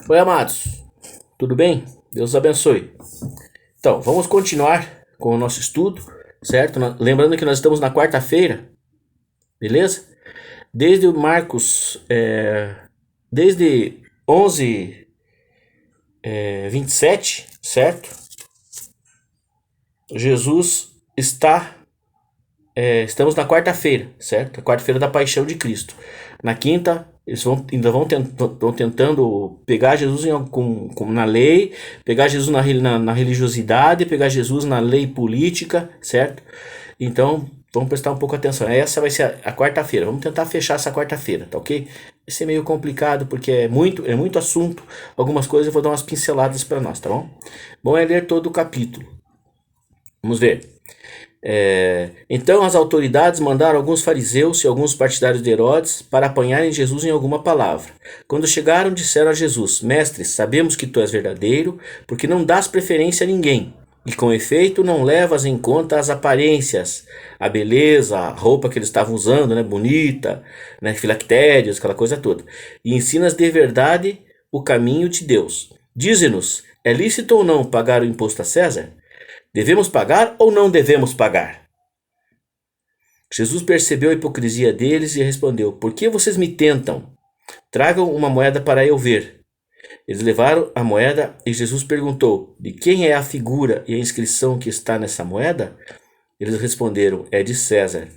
Oi, amados, tudo bem? Deus os abençoe. Então, vamos continuar com o nosso estudo, certo? Lembrando que nós estamos na quarta-feira, beleza? Desde o Marcos, desde 11, 27, certo? Jesus está, estamos na quarta-feira, certo? A quarta-feira da paixão de Cristo. Na quinta, eles ainda vão tentando pegar Jesus na lei, pegar Jesus na religiosidade, pegar Jesus na lei política, certo? Então, vamos prestar um pouco atenção. Essa vai ser a quarta-feira. Vamos tentar fechar essa quarta-feira, tá ok? Vai ser meio complicado porque é muito assunto. Algumas coisas eu vou dar umas pinceladas para nós, tá bom? Bom é ler todo o capítulo. Vamos ver. Então as autoridades mandaram alguns fariseus e alguns partidários de Herodes para apanharem Jesus em alguma palavra. Quando chegaram, disseram a Jesus: Mestre, sabemos que tu és verdadeiro, porque não dás preferência a ninguém, e com efeito não levas em conta as aparências, a beleza, a roupa que eles estavam usando, né, bonita, né, filactérios, aquela coisa toda, e ensinas de verdade o caminho de Deus. Dize-nos, é lícito ou não pagar o imposto a César? Devemos pagar ou não devemos pagar? Jesus percebeu a hipocrisia deles e respondeu: Por que vocês me tentam? Tragam uma moeda para eu ver. Eles levaram a moeda e Jesus perguntou: De quem é a figura e a inscrição que está nessa moeda? Eles responderam: É de César.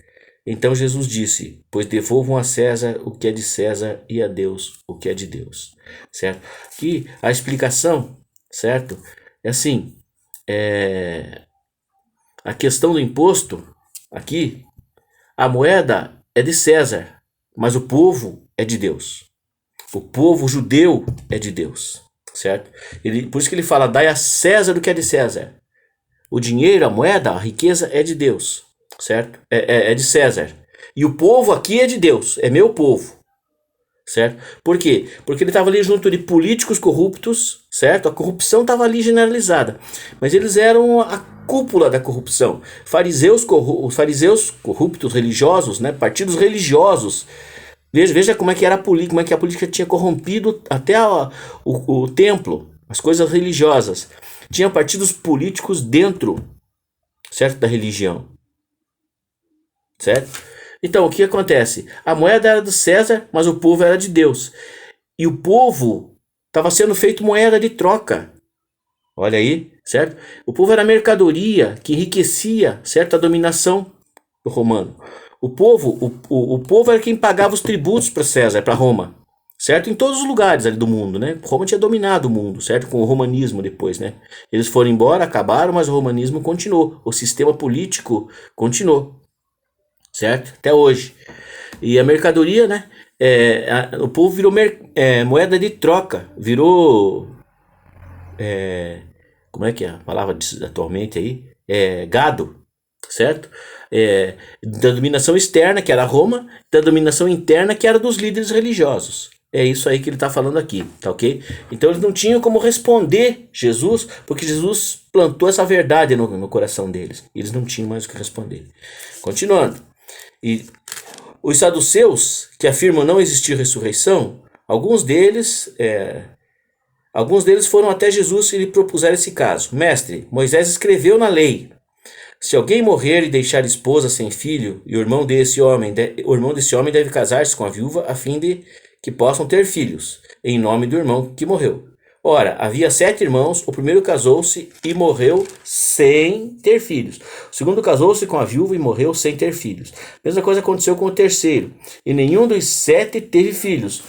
Então Jesus disse: Pois devolvam a César o que é de César e a Deus o que é de Deus. Certo? Aqui a explicação, certo? É assim, a questão do imposto, aqui, a moeda é de César, mas o povo é de Deus. O povo judeu é de Deus, certo? Por isso que ele fala, dai a César o que é de César. O dinheiro, a moeda, a riqueza é de Deus, certo? É de César. E o povo aqui é de Deus, é meu povo, certo? Por quê? Porque ele estava ali junto de políticos corruptos, certo? A corrupção estava ali generalizada, mas eles eram a cúpula da corrupção. Os fariseus corruptos, religiosos, né? Partidos religiosos. Veja como é que era a política, como é que a política tinha corrompido até o templo, as coisas religiosas. Tinha partidos políticos dentro, certo, da religião, certo? Então, o que acontece? A moeda era do César, mas o povo era de Deus. E o povo estava sendo feito moeda de troca. Olha aí, certo? O povo era mercadoria que enriquecia, certo, a dominação do romano. O povo era quem pagava os tributos para César, para Roma, certo? Em todos os lugares ali do mundo, né? Roma tinha dominado o mundo, certo? Com o romanismo depois, né? Eles foram embora, acabaram, mas o romanismo continuou. O sistema político continuou, certo? Até hoje. E a mercadoria, né? O povo virou moeda de troca, virou, como é que é a palavra atualmente aí? Gado, certo? Da dominação externa, que era Roma, da dominação interna, que era dos líderes religiosos. É isso aí que ele está falando aqui, tá ok? Então eles não tinham como responder Jesus, porque Jesus plantou essa verdade no coração deles. Eles não tinham mais o que responder. Continuando. E os saduceus, que afirmam não existir ressurreição, alguns deles foram até Jesus e lhe propuseram esse caso. Mestre, Moisés escreveu na lei: se alguém morrer e deixar esposa sem filho, e o irmão desse homem deve casar-se com a viúva a fim de que possam ter filhos, em nome do irmão que morreu. Ora, havia 7 irmãos, o primeiro casou-se e morreu sem ter filhos. O segundo casou-se com a viúva e morreu sem ter filhos. A mesma coisa aconteceu com o terceiro, e nenhum dos 7 teve filhos.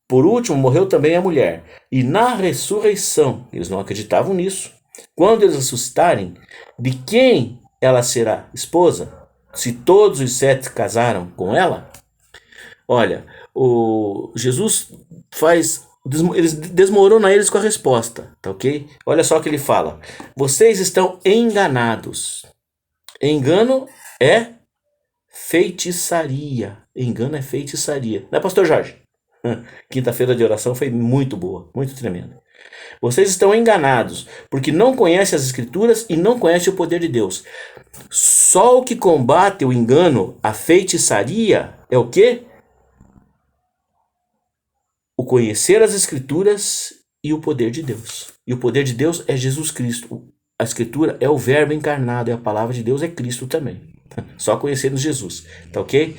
Por último, morreu também a mulher. E na ressurreição, eles não acreditavam nisso. Quando eles ressuscitarem, de quem ela será esposa? Se todos os 7 casaram com ela? Olha, Jesus eles desmoronam eles com a resposta, tá ok? Olha só o que ele fala: vocês estão enganados. Engano é feitiçaria. Engano é feitiçaria. Não é, pastor Jorge? Quinta-feira de oração foi muito boa, muito tremenda. Vocês estão enganados, porque não conhecem as Escrituras e não conhecem o poder de Deus. Só o que combate o engano, a feitiçaria, é o quê? o conhecer as Escrituras e o poder de Deus. E o poder de Deus é Jesus Cristo. A Escritura é o Verbo encarnado e a palavra de Deus é Cristo também. Só conhecendo Jesus, tá ok?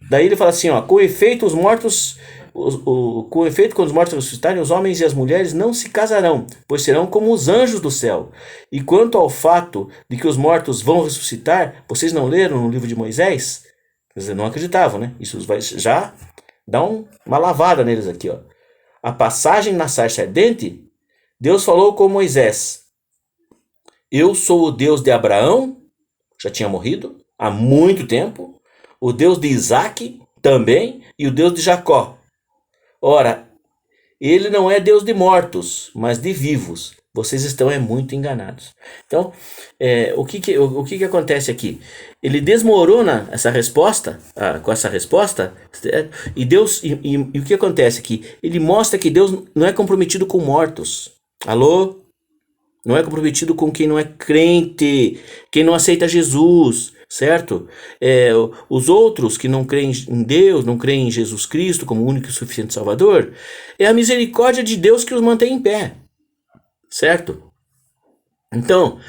Daí ele fala assim, ó, com efeito os mortos... com efeito, quando os mortos ressuscitarem, os homens e as mulheres não se casarão, pois serão como os anjos do céu. E quanto ao fato de que os mortos vão ressuscitar, vocês não leram no livro de Moisés? Quer dizer, não acreditavam, né? Isso vai já dar uma lavada neles aqui, ó. A passagem na sarça ardente, Deus falou com Moisés: eu sou o Deus de Abraão, já tinha morrido há muito tempo, o Deus de Isaac também, e o Deus de Jacó. Ora, ele não é Deus de mortos, mas de vivos. Vocês estão muito enganados. Então, o que acontece aqui? Ele desmorona essa resposta, com essa resposta, e Deus, e o que acontece aqui? Ele mostra que Deus não é comprometido com mortos. Alô? Não é comprometido com quem não é crente, quem não aceita Jesus, certo? Os outros que não creem em Deus, não creem em Jesus Cristo como único e suficiente Salvador, é a misericórdia de Deus que os mantém em pé, certo? Então,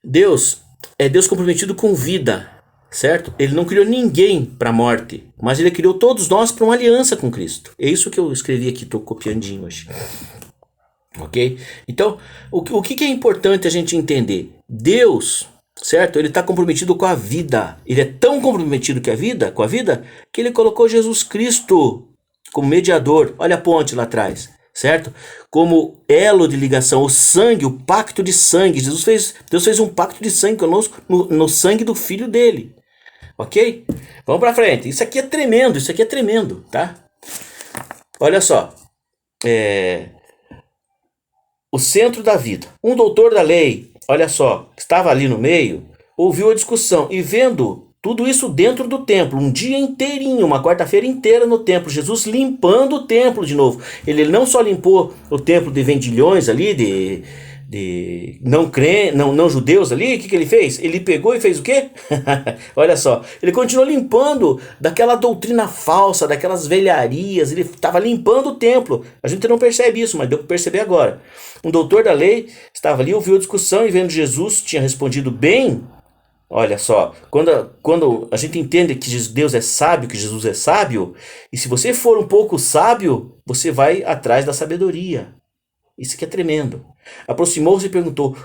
Deus é Deus comprometido com vida, certo? Ele não criou ninguém para a morte, mas ele criou todos nós para uma aliança com Cristo. É isso que eu escrevi aqui, estou copiandinho hoje. Ok? Então, o que é importante a gente entender? Deus, certo? Ele está comprometido com a vida. Ele é tão comprometido com a vida, que ele colocou Jesus Cristo como mediador. Olha a ponte lá atrás, certo? Como elo de ligação, o sangue, o pacto de sangue. Deus fez um pacto de sangue conosco no sangue do Filho dele. Ok? Vamos para frente. Isso aqui é tremendo, tá? Olha só. O centro da vida. Um doutor da lei, olha só, que estava ali no meio, ouviu a discussão e vendo tudo isso dentro do templo, um dia inteirinho, uma quarta-feira inteira no templo, Jesus limpando o templo de novo. Ele não só limpou o templo de vendilhões ali, de não judeus ali, o que ele fez? Ele pegou e fez o quê? Olha só, ele continuou limpando daquela doutrina falsa, daquelas velharias, ele estava limpando o templo. A gente não percebe isso, mas deu para perceber agora. Um doutor da lei estava ali, ouviu a discussão e vendo Jesus tinha respondido bem. Olha só, quando a gente entende que Deus é sábio, que Jesus é sábio, e se você for um pouco sábio, você vai atrás da sabedoria. Isso que é tremendo. Aproximou-se e perguntou: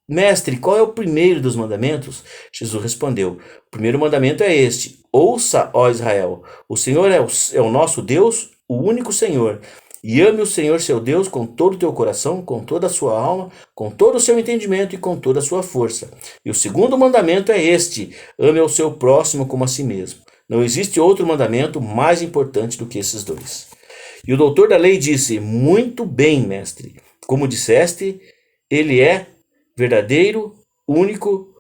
Mestre, qual é o primeiro dos mandamentos? Jesus respondeu: o primeiro mandamento é este: ouça, ó Israel, o Senhor é o nosso Deus, o único Senhor. E ame o Senhor seu Deus com todo o teu coração, com toda a sua alma, com todo o seu entendimento e com toda a sua força. E o segundo mandamento é este: ame ao seu próximo como a si mesmo. Não existe outro mandamento mais importante do que esses dois. E o doutor da lei disse: muito bem, mestre. Como disseste, ele é verdadeiro, único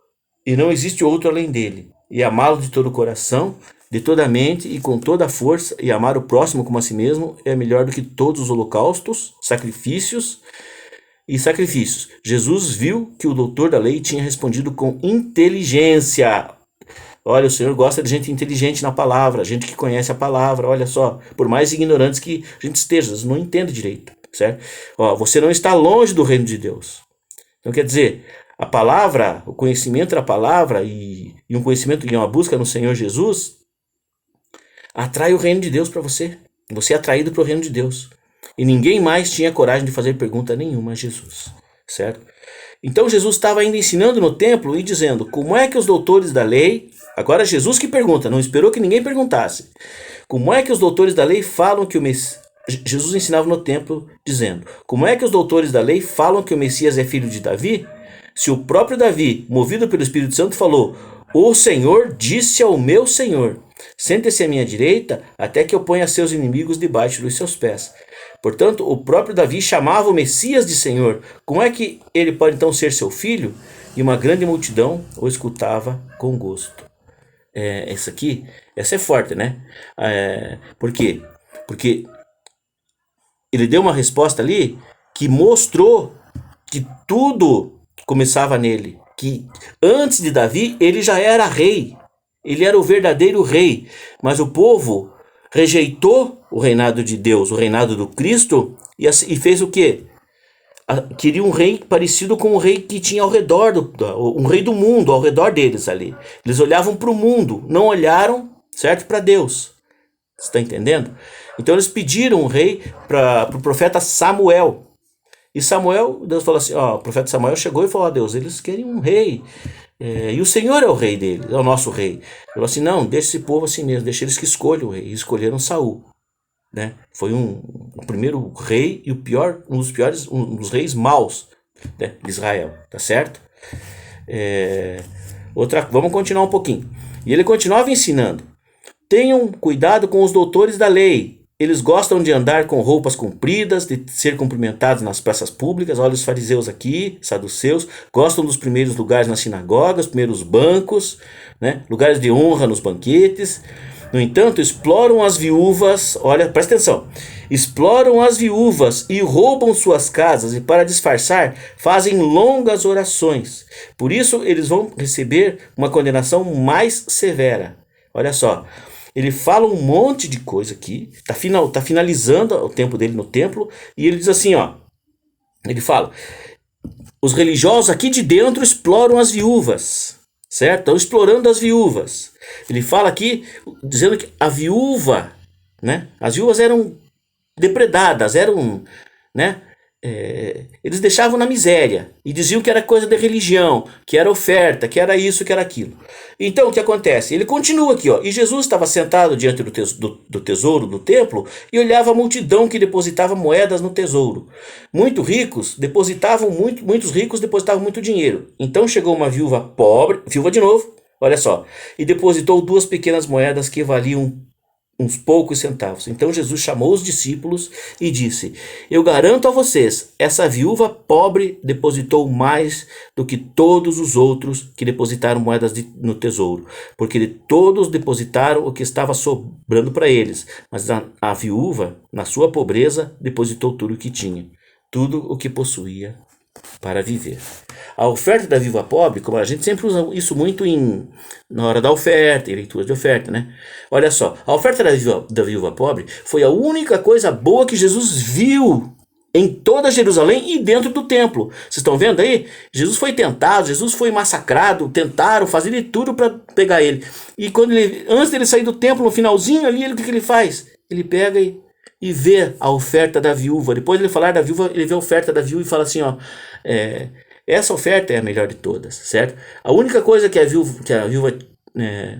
e não existe outro além dele. E amá-lo de todo o coração, de toda a mente e com toda a força, e amar o próximo como a si mesmo é melhor do que todos os holocaustos, sacrifícios. Jesus viu que o doutor da lei tinha respondido com inteligência. Olha, o Senhor gosta de gente inteligente na palavra, gente que conhece a palavra. Olha só, por mais ignorantes que a gente esteja, não entende direito, certo? Você não está longe do reino de Deus. Então quer dizer, a palavra, o conhecimento da palavra e um conhecimento e uma busca no Senhor Jesus atrai o reino de Deus para você. Você é atraído para o reino de Deus. E ninguém mais tinha coragem de fazer pergunta nenhuma a Jesus, certo? Então Jesus estava ainda ensinando no templo e dizendo: como é que os doutores da lei... Agora Jesus que pergunta, não esperou que ninguém perguntasse. Como é que os doutores da lei falam que o Messias... Jesus ensinava no templo dizendo: como é que os doutores da lei falam que o Messias é filho de Davi? Se o próprio Davi, movido pelo Espírito Santo, falou: o Senhor disse ao meu Senhor: sente-se à minha direita, até que eu ponha seus inimigos debaixo dos seus pés. Portanto, o próprio Davi chamava o Messias de Senhor. Como é que ele pode então ser seu filho? E uma grande multidão o escutava com gosto. Essa é forte, né? Por quê? Porque ele deu uma resposta ali que mostrou que tudo começava nele. Que antes de Davi, ele já era rei. Ele era o verdadeiro rei. Mas o povo rejeitou o reinado de Deus, o reinado do Cristo, e fez o quê? Queria um rei parecido com o rei que tinha ao redor, um rei do mundo ao redor deles ali. Eles olhavam para o mundo, não olharam, certo, para Deus. Você está entendendo? Então eles pediram um rei para o profeta Samuel. E Samuel, Deus falou assim, ó, o profeta Samuel chegou e falou a Deus, eles querem um rei, e o Senhor é o rei deles, é o nosso rei. Ele falou assim, não, deixa esse povo assim mesmo, deixa eles que escolham o rei. E escolheram Saul, né? Foi o primeiro rei e um dos reis maus, né, de Israel, tá certo? Vamos continuar um pouquinho. E ele continuava ensinando, tenham cuidado com os doutores da lei. Eles gostam de andar com roupas compridas, de ser cumprimentados nas praças públicas. Olha os fariseus aqui, saduceus, gostam dos primeiros lugares nas sinagogas, primeiros bancos, né? Lugares de honra nos banquetes. No entanto, exploram as viúvas, olha, presta atenção, exploram as viúvas e roubam suas casas, e para disfarçar, fazem longas orações. Por isso, eles vão receber uma condenação mais severa. Olha só. Ele fala um monte de coisa aqui, tá finalizando o tempo dele no templo, e ele diz assim, ó, ele fala, os religiosos aqui de dentro exploram as viúvas, certo? Estão explorando as viúvas. Ele fala aqui, dizendo que a viúva, né? As viúvas eram depredadas, eram, né? Eles deixavam na miséria e diziam que era coisa de religião, que era oferta, que era isso, que era aquilo. Então o que acontece? Ele continua aqui, ó. E Jesus estava sentado diante do tesouro do templo e olhava a multidão que depositava moedas no tesouro. Muitos ricos depositavam muito dinheiro. Então chegou uma viúva pobre, viúva de novo, olha só, e depositou 2 pequenas moedas que valiam uns poucos centavos. Então Jesus chamou os discípulos e disse, eu garanto a vocês, essa viúva pobre depositou mais do que todos os outros que depositaram moedas no tesouro, porque todos depositaram o que estava sobrando para eles, mas a viúva, na sua pobreza, depositou tudo o que tinha, tudo o que possuía para viver. A oferta da viúva pobre, como a gente sempre usa isso muito na hora da oferta, em leitura de oferta, né? Olha só, a oferta da viúva pobre foi a única coisa boa que Jesus viu em toda Jerusalém e dentro do templo. Vocês estão vendo aí? Jesus foi tentado, Jesus foi massacrado, tentaram fazer de tudo para pegar ele. E antes dele sair do templo, no finalzinho ali, o que ele faz? Ele pega e vê a oferta da viúva. Depois de ele falar da viúva, ele vê a oferta da viúva e fala assim, ó, essa oferta é a melhor de todas, certo? A única coisa que a viúva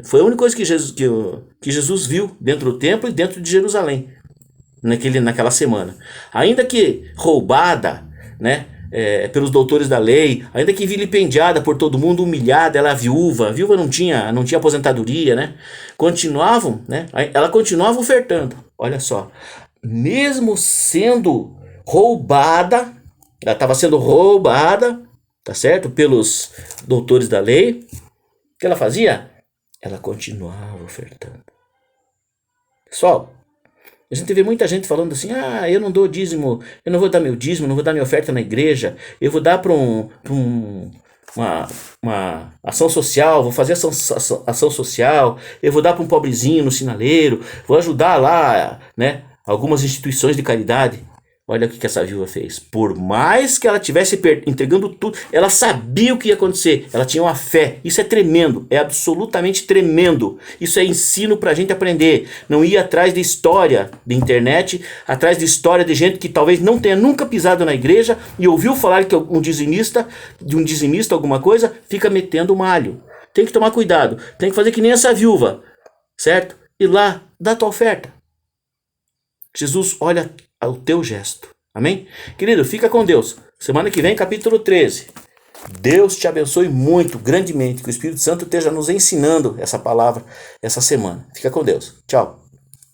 foi a única coisa que Jesus viu dentro do templo e dentro de Jerusalém naquela semana. Ainda que roubada, né, pelos doutores da lei, ainda que vilipendiada por todo mundo, humilhada, ela é viúva. A viúva não tinha aposentadoria, né? Ela continuava ofertando. Olha só, mesmo sendo roubada, ela estava sendo roubada, tá certo? Pelos doutores da lei. O que ela fazia? Ela continuava ofertando. Pessoal, a gente vê muita gente falando assim, eu não dou dízimo, eu não vou dar meu dízimo, não vou dar minha oferta na igreja, eu vou dar para uma ação social, vou fazer ação social, eu vou dar para um pobrezinho no sinaleiro, vou ajudar lá, né, algumas instituições de caridade. Olha o que essa viúva fez. Por mais que ela estivesse entregando tudo, ela sabia o que ia acontecer. Ela tinha uma fé. Isso é tremendo. É absolutamente tremendo. Isso é ensino pra gente aprender. Não ir atrás de história de internet, atrás de história de gente que talvez não tenha nunca pisado na igreja e ouviu falar que um dizimista, alguma coisa, fica metendo malho. Tem que tomar cuidado. Tem que fazer que nem essa viúva. Certo? E lá, dá tua oferta. Jesus olha o teu gesto. Amém? Querido, fica com Deus. Semana que vem, capítulo 13. Deus te abençoe muito, grandemente. Que o Espírito Santo esteja nos ensinando essa palavra essa semana. Fica com Deus. Tchau.